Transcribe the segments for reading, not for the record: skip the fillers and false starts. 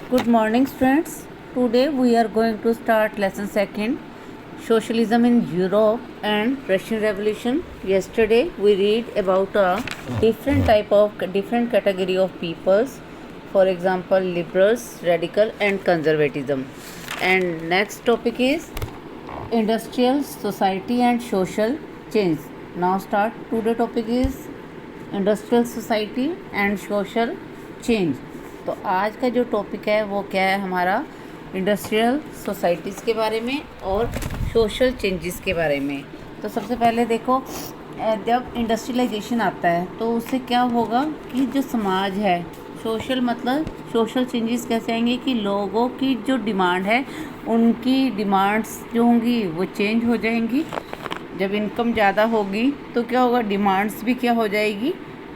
Good morning, students. Today we are going to start lesson second, Socialism in Europe and Russian Revolution. Yesterday we read about a different category of peoples. For example, liberals, radical, and conservatism. And next topic is industrial society and social change. Now start. Today topic is industrial society and social change. तो आज का जो topic है वो क्या है हमारा, industrial societies के बारे में और सोशल चेंजेस के बारे में। तो सबसे पहले देखो, जब इंडस्ट्रियलाइजेशन आता है तो उससे क्या होगा कि जो समाज है, सोशल मतलब सोशल चेंजेस कैसे आएंगे कि लोगों की जो डिमांड है उनकी डिमांड्स जो होंगी वो चेंज हो जाएंगी। जब इनकम ज़्यादा होगी तो क्या होगा, डिमांड्स भी क्या हो जाएगी,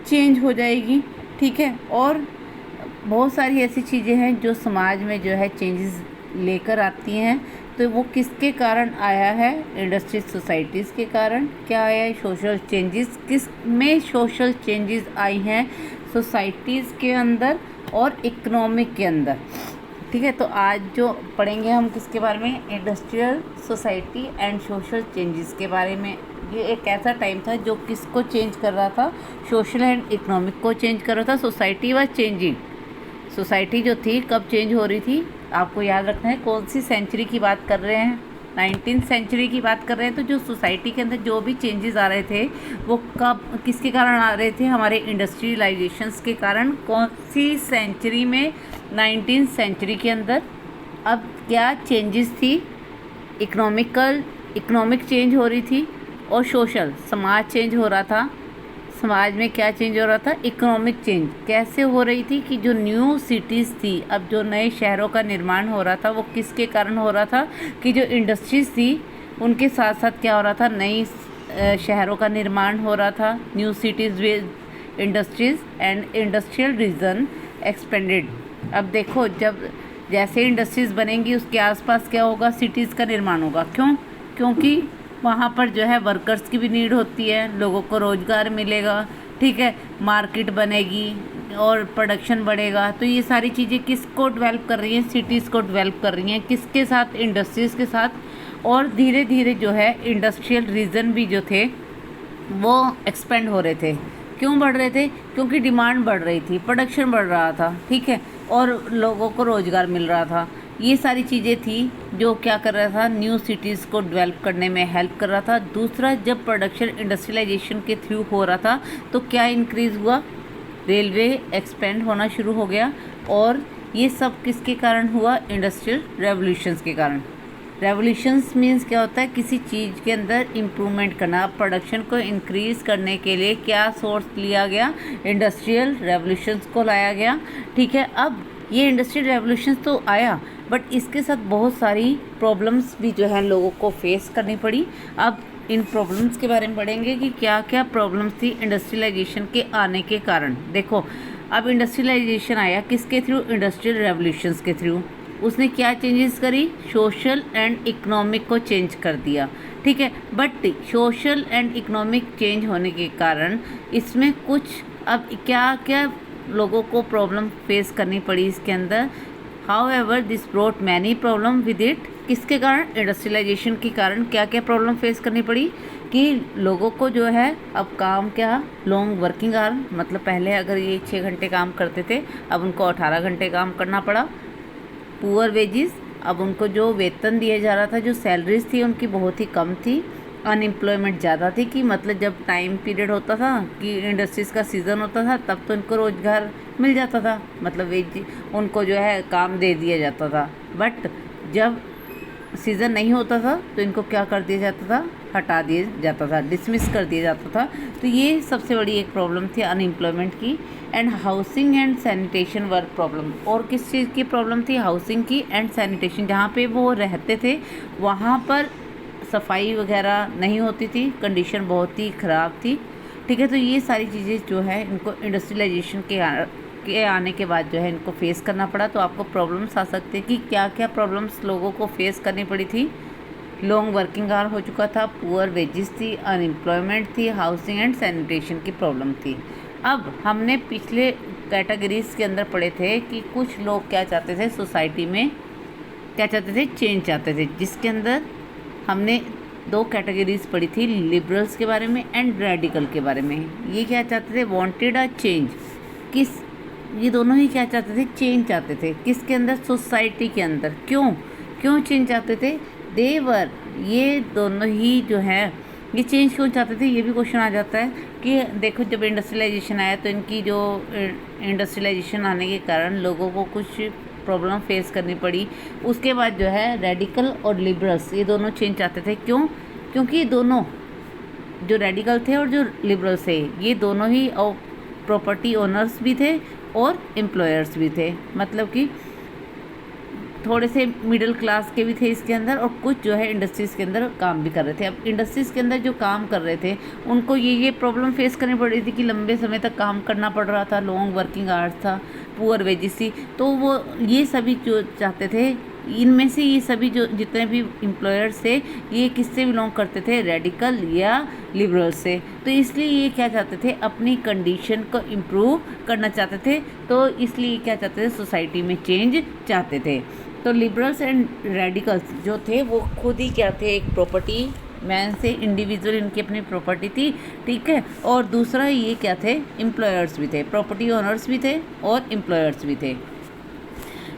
चेंज हो जाएगी। ठीक है, और बहुत सारी ऐसी चीज़ें हैं जो समाज में जो है चेंजेस लेकर आती हैं। तो वो किसके कारण आया है, इंडस्ट्रियल सोसाइटीज़ के कारण क्या आया है, सोशल चेंजेस। किस में सोशल चेंजेस आई हैं, सोसाइटीज़ के अंदर और इकोनॉमिक के अंदर। ठीक है, तो आज जो पढ़ेंगे हम किसके बारे में, industrial society and social changes के बारे में। ये एक ऐसा टाइम था जो किसको चेंज कर रहा था, सोशल एंड इकोनॉमिक को चेंज कर रहा था। सोसाइटी वाज चेंजिंग, सोसाइटी जो थी कब चेंज हो रही थी, आपको याद रखना है कौन सी सेंचुरी की बात कर रहे हैं, 19th सेंचुरी की बात कर रहे हैं। तो जो सोसाइटी के अंदर जो भी चेंजेस आ रहे थे वो कब किसके कारण आ रहे थे, हमारे इंडस्ट्रियलाइजेशंस के कारण। कौन सी सेंचुरी में, 19th सेंचुरी के अंदर। अब क्या चेंजेस थी, इकोनॉमिक चेंज हो रही थी और सोशल, समाज चेंज हो रहा था। समाज में क्या चेंज हो रहा था, इकोनॉमिक चेंज कैसे हो रही थी कि जो न्यू सिटीज़ थी, अब जो नए शहरों का निर्माण हो रहा था वो किसके कारण हो रहा था कि जो इंडस्ट्रीज़ थी उनके साथ साथ क्या हो रहा था, नई शहरों का निर्माण हो रहा था। New cities with industries and industrial region expanded. अब देखो, जब जैसे इंडस्ट्रीज़ बनेंगी उसके आसपास क्या होगा, सिटीज़ का निर्माण होगा। क्योंकि वहाँ पर जो है वर्कर्स की भी नीड होती है, लोगों को रोज़गार मिलेगा। ठीक है, मार्केट बनेगी और प्रोडक्शन बढ़ेगा। तो ये सारी चीज़ें किसको डेवलप कर रही हैं, सिटीज़ को डेवलप कर रही हैं, किसके साथ, इंडस्ट्रीज़ के साथ। और धीरे धीरे जो है इंडस्ट्रियल रीजन भी जो थे वो एक्सपेंड हो रहे थे। क्यों बढ़ रहे थे, क्योंकि डिमांड बढ़ रही थी, प्रोडक्शन बढ़ रहा था। ठीक है, और लोगों को रोज़गार मिल रहा था। ये सारी चीज़ें थी जो क्या कर रहा था, न्यू सिटीज़ को डेवलप करने में हेल्प कर रहा था। दूसरा, जब प्रोडक्शन इंडस्ट्रियलाइजेशन के थ्रू हो रहा था तो क्या इंक्रीज़ हुआ, रेलवे एक्सपेंड होना शुरू हो गया। और ये सब किसके कारण हुआ, इंडस्ट्रियल रेवोल्यूशंस के कारण। रेवोल्यूशंस मीन्स क्या होता है, किसी चीज़ के अंदर इम्प्रूवमेंट करना। प्रोडक्शन को इंक्रीज़ करने के लिए क्या सोर्स लिया गया, इंडस्ट्रियल रेवोल्यूशंस को लाया गया। ठीक है, अब ये इंडस्ट्रियल रेवोल्यूशंस तो आया बट इसके साथ बहुत सारी प्रॉब्लम्स भी जो है लोगों को फेस करनी पड़ी। अब इन प्रॉब्लम्स के बारे में पढ़ेंगे कि क्या क्या प्रॉब्लम्स थी इंडस्ट्रियलाइजेशन के आने के कारण। देखो, अब इंडस्ट्रियलाइजेशन आया किसके थ्रू, इंडस्ट्रियल रेवोल्यूशंस के थ्रू। उसने क्या चेंजेस करी, सोशल एंड इकोनॉमिक को चेंज कर दिया। ठीक है, but social and economic change होने के कारण इसमें कुछ अब क्या क्या लोगों को प्रॉब्लम फेस करनी पड़ी इसके अंदर। However this brought many problem with it. किसके कारण, इंडस्ट्रियलाइजेशन के कारण क्या क्या प्रॉब्लम फेस करनी पड़ी कि लोगों को जो है अब काम क्या, लॉन्ग वर्किंग आवर, मतलब पहले अगर ये 6 घंटे काम करते थे अब उनको 18 घंटे काम करना पड़ा। पुअर वेजेस, अब उनको जो वेतन दिया जा रहा था, जो सैलरीज थी उनकी बहुत ही कम थी। अनएम्प्लॉयमेंट ज़्यादा थी कि मतलब जब टाइम पीरियड होता था कि इंडस्ट्रीज़ का सीज़न होता था तब तो इनको रोज़गार मिल जाता था, मतलब वेज उनको जो है काम दे दिया जाता था। बट जब सीज़न नहीं होता था तो इनको क्या कर दिया जाता था, हटा दिया जाता था, डिसमिस कर दिया जाता था। तो ये सबसे बड़ी एक प्रॉब्लम थी अनएम्प्लॉयमेंट की। And housing and sanitation work problem. और किस चीज़ की प्रॉब्लम थी, हाउसिंग की एंड सैनिटेशन। जहाँ पे वो रहते थे वहाँ पर सफाई वगैरह नहीं होती थी, कंडीशन बहुत ही ख़राब थी। ठीक है, तो ये सारी चीज़ें जो है इनको इंडस्ट्रियलाइजेशन के आने के बाद जो है इनको फेस करना पड़ा। तो आपको प्रॉब्लम्स आ सकते हैं कि क्या क्या प्रॉब्लम्स लोगों को फेस करनी पड़ी थी। लॉन्ग वर्किंग आवर हो चुका था, पुअर वेजेस थी, अनएम्प्लॉयमेंट थी, हाउसिंग एंड सैनिटेशन की प्रॉब्लम थी। अब हमने पिछले कैटेगरीज के अंदर पढ़े थे कि कुछ लोग क्या चाहते थे सोसाइटी में, क्या चाहते थे, चेंज चाहते थे, जिसके अंदर हमने 2 कैटेगरीज पढ़ी थी, लिबरल्स के बारे में एंड रेडिकल के बारे में। ये क्या चाहते थे, वांटेड अ चेंज। ये दोनों ही क्या चाहते थे, चेंज चाहते थे। किसके अंदर, सोसाइटी के अंदर। क्यों चेंज चाहते थे, देवर, ये दोनों ही जो है ये चेंज क्यों चाहते थे, ये भी क्वेश्चन आ जाता है कि देखो जब इंडस्ट्रियलाइजेशन आया तो इनकी जो इंडस्ट्रियलाइजेशन आने के कारण लोगों को कुछ प्रॉब्लम फेस करनी पड़ी। उसके बाद जो है रेडिकल और लिबरल्स ये दोनों चेंज चाहते थे। क्योंकि दोनों जो रेडिकल थे और जो लिबरल्स थे ये दोनों ही प्रॉपर्टी ओनर्स भी थे और एम्प्लॉयर्स भी थे, मतलब कि थोड़े से मिडिल क्लास के भी थे इसके अंदर, और कुछ जो है इंडस्ट्रीज़ के अंदर काम भी कर रहे थे। अब इंडस्ट्रीज़ के अंदर जो काम कर रहे थे उनको ये प्रॉब्लम फेस करनी पड़ रही थी कि लंबे समय तक काम करना पड़ रहा था, लॉन्ग वर्किंग आवर्स था, पुअर वेजेस थी। तो वो ये सभी जो चाहते थे, इनमें से ये सभी जो जितने भी एम्प्लॉयर्स थे ये किससे बिलोंग करते थे, रेडिकल या लिबरल से। तो इसलिए ये क्या चाहते थे, अपनी कंडीशन को इम्प्रूव करना चाहते थे। तो इसलिए क्या चाहते थे, सोसाइटी में चेंज चाहते थे। तो लिबरल्स एंड रेडिकल्स जो थे वो खुद ही क्या थे, एक प्रॉपर्टी मैन से, इंडिविजुअल इनकी अपनी प्रॉपर्टी थी, ठीक है। और दूसरा ये क्या थे, एम्प्लॉयर्स भी थे, प्रॉपर्टी ओनर्स भी थे और एम्प्लॉयर्स भी थे।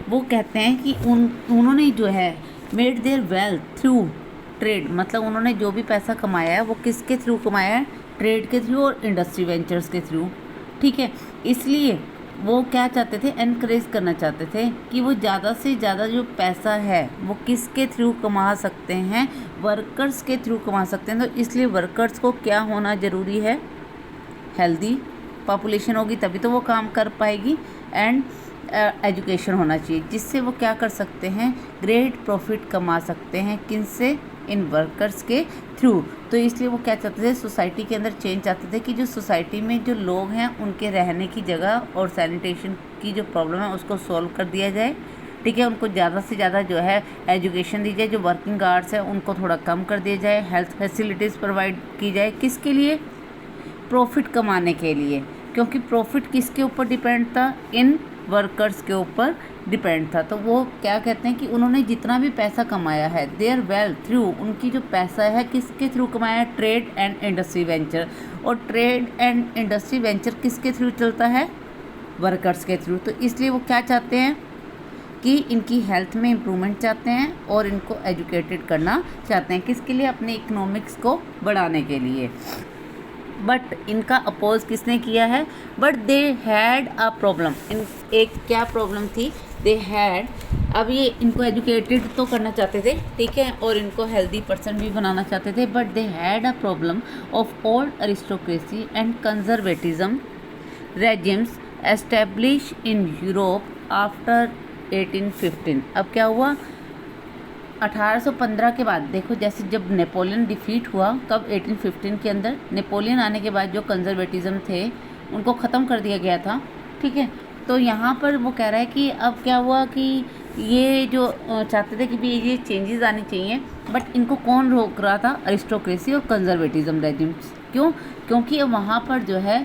वो कहते हैं कि उन्होंने जो है made their wealth through trade, मतलब उन्होंने जो भी पैसा कमाया है वो किसके थ्रू कमाया है, ट्रेड के थ्रू और इंडस्ट्री वेंचर्स के थ्रू, ठीक है। इसलिए वो क्या चाहते थे, एनकरेज करना चाहते थे कि वो ज़्यादा से ज़्यादा जो पैसा है वो किसके थ्रू कमा सकते हैं, वर्कर्स के थ्रू कमा सकते हैं। तो इसलिए वर्कर्स को क्या होना ज़रूरी है, हेल्दी पॉपुलेशन होगी तभी तो वो काम कर पाएगी, एंड एजुकेशन होना चाहिए, जिससे वो क्या कर सकते हैं, ग्रेट प्रॉफिट कमा सकते हैं, किनसे, इन वर्कर्स के थ्रू। तो इसलिए वो क्या चाहते थे, सोसाइटी के अंदर चेंज चाहते थे कि जो सोसाइटी में जो लोग हैं उनके रहने की जगह और सैनिटेशन की जो प्रॉब्लम है उसको सॉल्व कर दिया जाए, ठीक है। उनको ज़्यादा से ज़्यादा जो है एजुकेशन दी जाए, जो वर्किंग आवर्स है उनको थोड़ा कम कर दिया जाए, हेल्थ फैसिलिटीज़ प्रोवाइड की जाए, किसके लिए, प्रॉफिट कमाने के लिए। क्योंकि प्रॉफिट किसके ऊपर डिपेंड था, इन वर्कर्स के ऊपर डिपेंड था। तो वो क्या कहते हैं कि उन्होंने जितना भी पैसा कमाया है, देयर वेल्थ थ्रू, उनकी जो पैसा है किसके थ्रू कमाया है, ट्रेड एंड इंडस्ट्री वेंचर। और ट्रेड एंड इंडस्ट्री वेंचर किसके थ्रू चलता है, वर्कर्स के थ्रू। तो इसलिए वो क्या चाहते हैं कि इनकी हेल्थ में इम्प्रूवमेंट चाहते हैं और इनको एजुकेटेड करना चाहते हैं, किसके लिए, अपने इकोनॉमिक्स को बढ़ाने के लिए। बट इनका अपोज किसने किया है, but they had a problem, एक क्या प्रॉब्लम थी, दे हैड, अब ये इनको एजुकेटेड तो करना चाहते थे, ठीक है, और इनको हेल्दी पर्सन भी बनाना चाहते थे, but they had a problem of old aristocracy and conservatism regimes establish in Europe after 1815। अब क्या हुआ, 1815 के बाद, देखो जैसे जब नेपोलियन डिफीट हुआ, कब, 1815 के अंदर, नेपोलियन आने के बाद जो कंजर्वेटिज्म थे उनको ख़त्म कर दिया गया था, ठीक है। तो यहाँ पर वो कह रहा है कि अब क्या हुआ कि ये जो चाहते थे कि भी ये चेंजेस आनी चाहिए, बट इनको कौन रोक रहा था, अरिस्टोक्रेसी और कंजर्वेटिज्म रेजिम्स। क्योंकि वहाँ पर जो है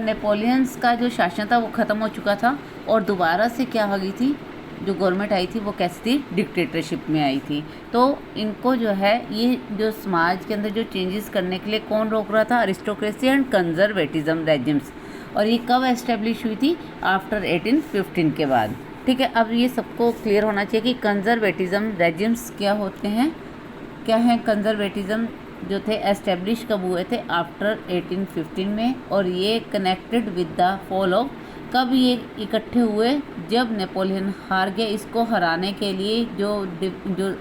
नेपोलियंस का जो शासन था वो ख़त्म हो चुका था, और दोबारा से क्या हो गई थी, जो गवर्नमेंट आई थी वो कैसी थी, डिक्टेटरशिप में आई थी। तो इनको जो है ये जो समाज के अंदर जो चेंजेस करने के लिए कौन रोक रहा था, अरिस्टोक्रेसी एंड कंजर्वेटिज्म रेजिम्स। और ये कब एस्टेब्लिश हुई थी, आफ्टर 1815 के बाद, ठीक है। अब ये सबको क्लियर होना चाहिए कि कंजर्वेटिज्म रेजिम्स क्या होते हैं, क्या है। कंजर्वेटिज्म जो थे एस्टेब्लिश कब हुए थे, आफ्टर 1815 में, और ये connected with the fall of, कब ये इकट्ठे हुए, जब नेपोलियन हार गया। इसको हराने के लिए जो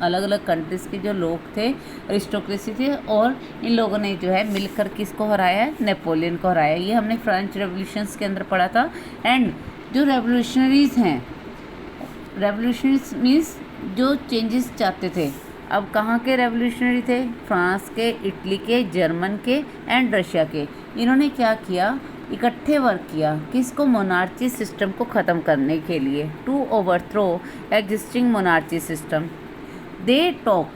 अलग अलग कंट्रीज़ के जो लोग थे, अरिस्टोक्रेसी थे, और इन लोगों ने जो है मिलकर किसको हराया है, नेपोलियन को हराया। ये हमने फ्रेंच रेवोल्यूशंस के अंदर पढ़ा था। एंड जो रेवोल्यूशनरीज हैं, रेवोल्यूशनरीज मीन्स जो चेंजेस चाहते थे। अब कहाँ के रेवोल्यूशनरी थे, फ्रांस के, इटली के, जर्मन के एंड रशिया के। इन्होंने क्या किया, इकट्ठे वर्क किया, किसको, मोनार्ची सिस्टम को ख़त्म करने के लिए, to overthrow existing monarchy system. They talk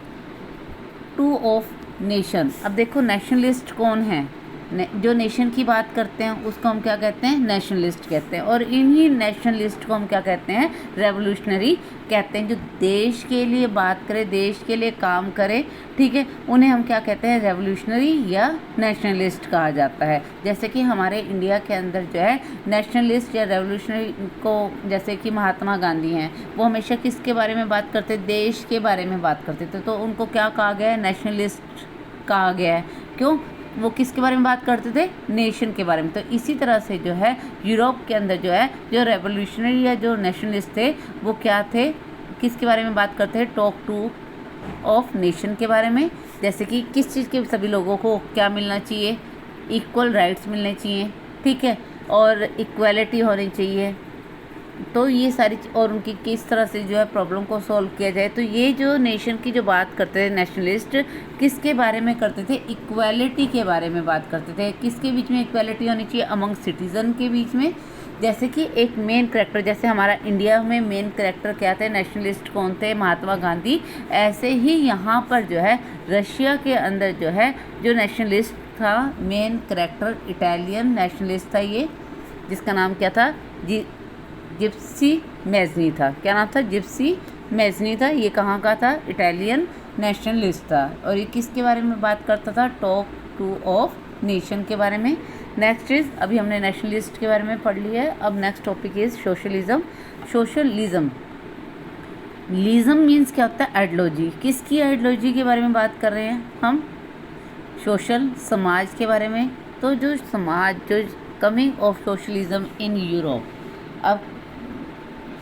to of nation. अब देखो नेशनलिस्ट कौन है, जो नेशन की बात करते हैं उसको हम क्या कहते हैं, नेशनलिस्ट कहते हैं। और इन्हीं नेशनलिस्ट को हम क्या कहते हैं, रेवोल्यूशनरी कहते हैं। जो देश के लिए बात करें, देश के लिए काम करें, ठीक है, उन्हें हम क्या कहते हैं, रेवोल्यूशनरी या नेशनलिस्ट कहा जाता है। जैसे कि हमारे इंडिया के अंदर जो है नेशनलिस्ट या रेवोल्यूशनरी को, जैसे कि महात्मा गांधी हैं, वो हमेशा किसके बारे में बात करते, देश के बारे में बात करते थे, तो उनको क्या कहा गया है, नेशनलिस्ट कहा गया है। क्यों, वो किसके बारे में बात करते थे, नेशन के बारे में। तो इसी तरह से जो है यूरोप के अंदर जो है जो रेवोल्यूशनरी या जो नेशनलिस्ट थे वो क्या थे, किसके बारे में बात करते हैं, टॉक टू ऑफ नेशन के बारे में। जैसे कि किस चीज़ के सभी लोगों को क्या मिलना चाहिए, इक्वल राइट्स मिलने चाहिए, ठीक है, और इक्वालिटी होनी चाहिए। तो ये सारी और उनकी किस तरह से जो है प्रॉब्लम को सॉल्व किया जाए। तो ये जो नेशन की जो बात करते थे नेशनलिस्ट, किसके बारे में करते थे, इक्वालिटी के बारे में बात करते थे। किसके बीच में इक्वालिटी होनी चाहिए, अमंग सिटीज़न के बीच में। जैसे कि एक मेन करेक्टर, जैसे हमारा इंडिया में मेन करेक्टर क्या थे, नेशनलिस्ट कौन थे, महात्मा गांधी। ऐसे ही यहाँ पर जो है रशिया के अंदर जो है जो नेशनलिस्ट था, मेन करेक्टर इटालियन नेशनलिस्ट था ये, जिसका नाम क्या था, जिप्सी मैज़नी था। क्या नाम था, जिप्सी मैज़नी था। ये कहाँ का था, इटालियन नेशनलिस्ट था। और ये किसके बारे में बात करता था, टॉक टू ऑफ नेशन के बारे में। नेक्स्ट इज, अभी हमने नेशनलिस्ट के बारे में पढ़ लिया है। अब next topic is socialism. Socialism, लिज्म मीन्स क्या होता है, आइडियोलॉजी। किसकी आइडियोलॉजी के बारे में बात कर रहे हैं हम, सोशल, समाज के बारे में। तो जो समाज, जो coming of socialism in Europe, अब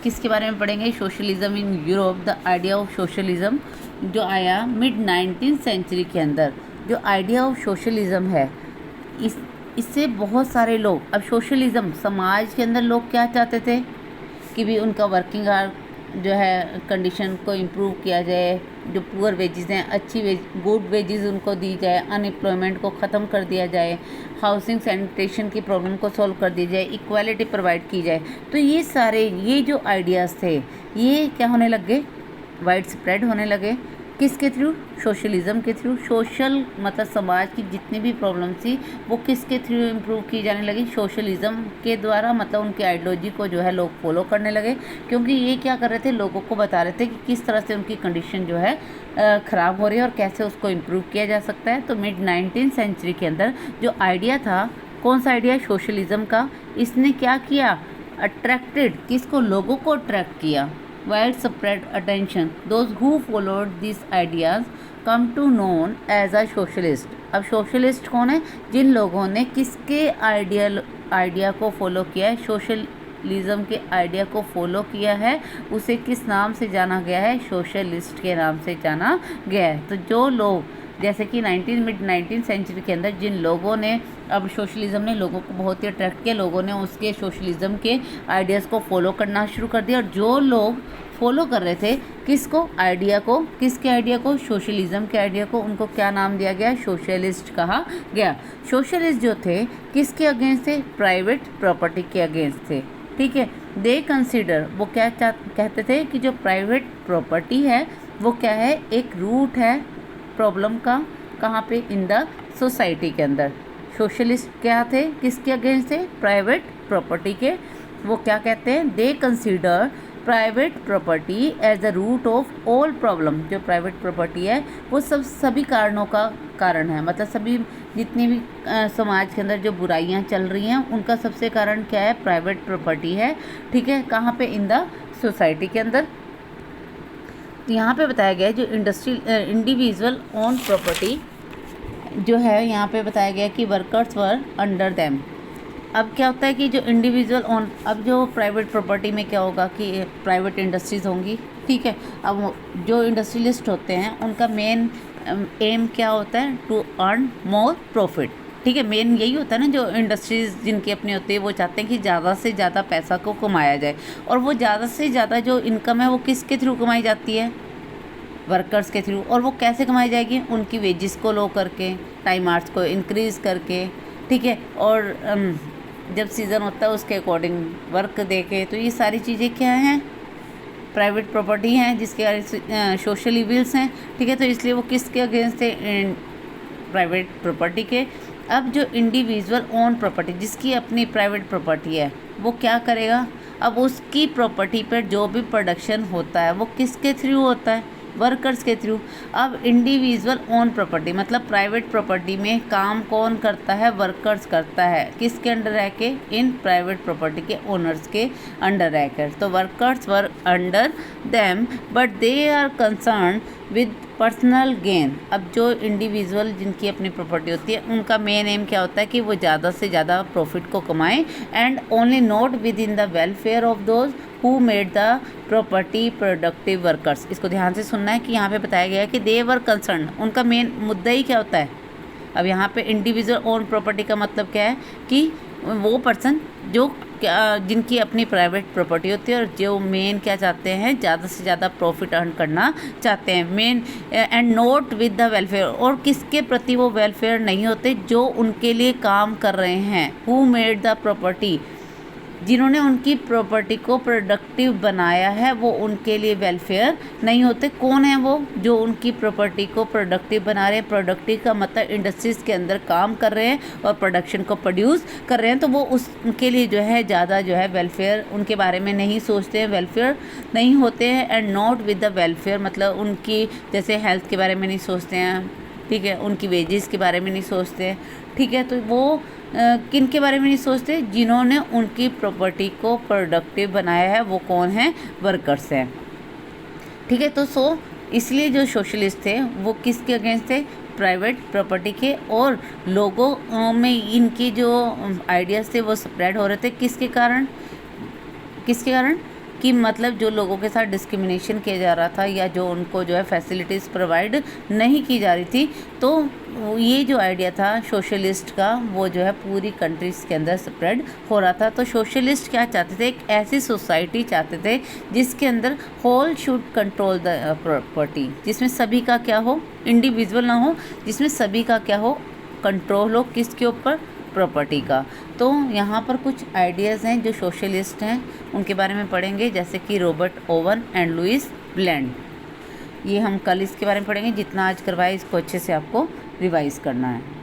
किसके बारे में पढ़ेंगे, socialism in Europe. The idea of socialism जो आया मिड 19th सेंचुरी के अंदर, जो आइडिया ऑफ सोशलिज्म है, इससे बहुत सारे लोग, अब सोशलिज्म, समाज के अंदर लोग क्या चाहते थे कि भी उनका वर्किंग आवर जो है कंडीशन को इम्प्रूव किया जाए, जो पुअर वेजेस हैं अच्छी गुड वेजेस उनको दी जाए, अनएम्प्लॉयमेंट को ख़त्म कर दिया जाए, हाउसिंग सैनिटेशन की प्रॉब्लम को सॉल्व कर दी जाए, इक्वालिटी प्रोवाइड की जाए। तो ये सारे ये जो आइडियाज़ थे ये क्या होने लग गए, वाइड स्प्रेड होने लगे। किसके थ्रू, सोशलिज्म के थ्रू। सोशल मतलब समाज की जितनी भी प्रॉब्लम थी वो किसके थ्रू इम्प्रूव की जाने लगी, सोशलिज्म के द्वारा। मतलब उनकी आइडियोलॉजी को जो है लोग फॉलो करने लगे, क्योंकि ये क्या कर रहे थे, लोगों को बता रहे थे कि किस तरह से उनकी कंडीशन जो है ख़राब हो रही है और कैसे उसको इम्प्रूव किया जा सकता है। तो मिड 19th सेंचुरी के अंदर जो आइडिया था, कौन सा आइडिया, सोशलिज्म का, इसने क्या किया, अट्रैक्टेड, किसको, लोगों को अट्रैक्ट किया। widespread attention, those who followed these ideas come to known as a socialist। अब सोशलिस्ट कौन है, जिन लोगों ने किसके आइडिया को फॉलो किया है, सोशलिज्म के आइडिया को फॉलो किया है, उसे किस नाम से जाना गया है, सोशलिस्ट के नाम से जाना गया है। तो जो लोग, जैसे कि मिड 19th सेंचुरी के अंदर जिन लोगों ने, अब सोशलिज्म ने लोगों को बहुत ही अट्रैक्ट किया, लोगों ने उसके सोशलिज्म के आइडियाज़ को फॉलो करना शुरू कर दिया। और जो लोग फॉलो कर रहे थे किसको, आइडिया को, किसके आइडिया को, सोशलिज्म के आइडिया को, उनको क्या नाम दिया गया, सोशलिस्ट कहा गया। सोशलिस्ट जो थे किसके अगेंस्ट थे, प्राइवेट प्रॉपर्टी के अगेंस्ट थे, ठीक है। दे कंसिडर, वो क्या कहते थे कि जो प्राइवेट प्रॉपर्टी है वो क्या है, एक रूट है प्रॉब्लम का, कहाँ पे, इन द सोसाइटी के अंदर। सोशलिस्ट क्या थे, किसके अगेंस्ट थे, प्राइवेट प्रॉपर्टी के। वो क्या कहते हैं, they consider private property as the root of all problem. जो प्राइवेट प्रॉपर्टी है वो सभी कारणों का कारण है, मतलब सभी जितनी भी समाज के अंदर जो बुराइयां चल रही हैं उनका सबसे कारण क्या है, प्राइवेट प्रॉपर्टी है, ठीक है। कहाँ पे, इन द सोसाइटी के अंदर। तो यहाँ पे बताया गया है जो इंडिविजुअल ओन प्रॉपर्टी जो है, यहाँ पे बताया गया कि वर्कर्स वर अंडर देम। अब क्या होता है कि जो इंडिविजुअल ओन, अब जो प्राइवेट प्रॉपर्टी में क्या होगा कि प्राइवेट इंडस्ट्रीज़ होंगी, ठीक है। अब जो इंडस्ट्रियलिस्ट होते हैं उनका मेन एम क्या होता है, टू अर्न मोर प्रॉफिट, ठीक है। मेन यही होता है ना, जो इंडस्ट्रीज़ जिनकी अपनी होती है वो चाहते हैं कि ज़्यादा से ज़्यादा पैसा को कमाया जाए, और वो ज़्यादा से ज़्यादा जो इनकम है वो किसके थ्रू कमाई जाती है, वर्कर्स के थ्रू। और वो कैसे कमाई जाएगी, उनकी वेजेस को लो करके, टाइम आवर्स को इंक्रीज़ करके, ठीक है। और जब सीज़न होता है उसके अकॉर्डिंग वर्क देके। तो ये सारी चीज़ें क्या हैं, प्राइवेट प्रॉपर्टी हैं, जिसके सोशल इविल्स हैं, ठीक है। तो इसलिए वो किसके अगेंस्ट थे, प्राइवेट प्रॉपर्टी के। अब जो इंडिविजुअल ओन प्रॉपर्टी, जिसकी अपनी प्राइवेट प्रॉपर्टी है, वो क्या करेगा, अब उसकी प्रॉपर्टी पर जो भी प्रोडक्शन होता है वो किसके थ्रू होता है, वर्कर्स के थ्रू। अब इंडिविजुअल ओन प्रॉपर्टी मतलब प्राइवेट प्रॉपर्टी में काम कौन करता है, वर्कर्स करता है, किसके अंडर रह के, इन प्राइवेट प्रॉपर्टी के ओनर्स के अंडर रहकर। तो workers work under them but they are concern with personal gain. अब जो इंडिविजुअल जिनकी अपनी प्रॉपर्टी होती है उनका मेन एम क्या होता है कि वो ज़्यादा से ज़्यादा प्रॉफिट को कमाएं, and only not with in the welfare of those who made the property productive workers. इसको ध्यान से सुनना है कि यहाँ पे बताया गया है कि दे वर कंसर्न, उनका मेन मुद्दा ही क्या होता है। अब यहाँ पे इंडिविजुअल ओन प्रॉपर्टी का मतलब क्या है कि वो पर्सन जो जिनकी अपनी प्राइवेट प्रॉपर्टी होती है और जो मेन क्या चाहते हैं, ज़्यादा से ज़्यादा प्रॉफिट अर्न करना चाहते हैं, main and not with the welfare, और किसके प्रति वो वेलफेयर नहीं होते, जो उनके लिए काम कर रहे हैं, हु मेड द प्रॉपर्टी, जिन्होंने उनकी प्रॉपर्टी को प्रोडक्टिव बनाया है, वो उनके लिए वेलफेयर नहीं होते। कौन है वो, जो उनकी प्रॉपर्टी को प्रोडक्टिव बना रहे हैं। प्रोडक्टिव का मतलब इंडस्ट्रीज़ के अंदर काम कर रहे हैं और प्रोडक्शन को प्रोड्यूस कर रहे हैं, तो वो उनके लिए जो है ज़्यादा जो है वेलफेयर, उनके बारे में नहीं सोचते हैं, वेलफेयर नहीं होते हैं। And not with the welfare मतलब उनकी जैसे हेल्थ के बारे में नहीं सोचते हैं, ठीक है, उनकी वेजेस के बारे में नहीं सोचते हैं, ठीक है। तो वो किन के बारे में नहीं सोचते, जिन्होंने उनकी प्रॉपर्टी को प्रोडक्टिव बनाया है, वो कौन है, वर्कर्स हैं, ठीक है। तो इसलिए जो सोशलिस्ट थे वो किसके अगेंस्ट थे, प्राइवेट प्रॉपर्टी के, और लोगों में इनकी जो आइडियाज़ थे वो स्प्रेड हो रहे थे किसके कारण कि मतलब जो लोगों के साथ डिस्क्रिमिनेशन किया जा रहा था या जो उनको जो है फैसिलिटीज़ प्रोवाइड नहीं की जा रही थी, तो ये जो आइडिया था सोशलिस्ट का वो जो है पूरी कंट्रीज़ के अंदर स्प्रेड हो रहा था। तो सोशलिस्ट क्या चाहते थे, एक ऐसी सोसाइटी चाहते थे जिसके अंदर whole should control the property, जिसमें सभी का क्या हो, इंडिविजुअल ना हो, जिसमें सभी का क्या हो, कंट्रोल हो, किसके ऊपर, प्रॉपर्टी का। तो यहाँ पर कुछ आइडियाज़ हैं जो सोशलिस्ट हैं, उनके बारे में पढ़ेंगे, जैसे कि Robert Owen and Louis Blanc. ये हम कल इसके बारे में पढ़ेंगे, जितना आज करवाए इसको अच्छे से आपको रिवाइज़ करना है।